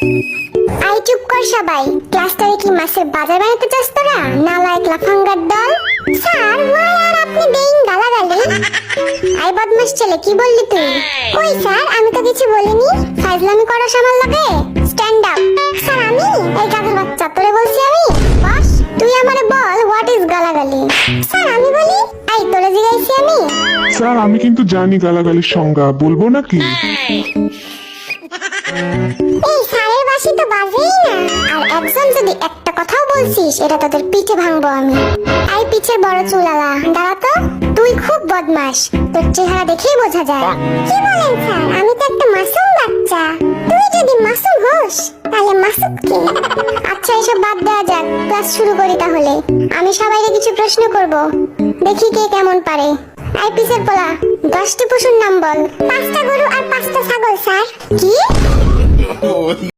I চুপ কর সবাই। ক্লাসটারে কি মাছের বাজার বানাতে চাস তোরা? নালায়েক লাফাঙ্গার দল। স্যার ওয়াই আর আপনি দেইন গালাগালি? আই বদমাশ ছেলে, কি বললি তুই? কই স্যার, আমি তো কিছু বলিনি। ফাজলামি করো আমার লগে? Stand up. স্যার আমি? এই গাধার বাচ্চা, তোরে বলছি আমি? বস, তুই আমারে বল হোয়াট ইজ গালাগালি? স্যার আমি বলি? আই তোরে জিগাইছি আমি? স্যার আমি কিন্তু জানি গালাগালির সংজ্ঞা, বলবো নাকি? এই স্যারের বাসি তো বাজেই না। আর একজন যদি একটা কথাও বলছিস, এটা তোদের পিঠে ভাঙবো আমি। আই পিছের বড় চুলালা, দাঁড়া তো। তুই খুব বদমাশ, তোর চেহারা দেখেই বোঝা যায়। কি বলেন স্যার, আমি তো একটা মাসুম বাচ্চা। তুই যদি মাসুম হোস তাহলে মাসুম কে? আচ্ছা এসব বাদ দেওয়া যাক, ক্লাস শুরু করি তাহলে। আমি সবাইকে কিছু প্রশ্ন করব, দেখি কে কেমন পারে। আই পিছের পোলা, 10টি পশুর নাম বল। 5টা গরু আর 5টা ছাগল স্যার। কি?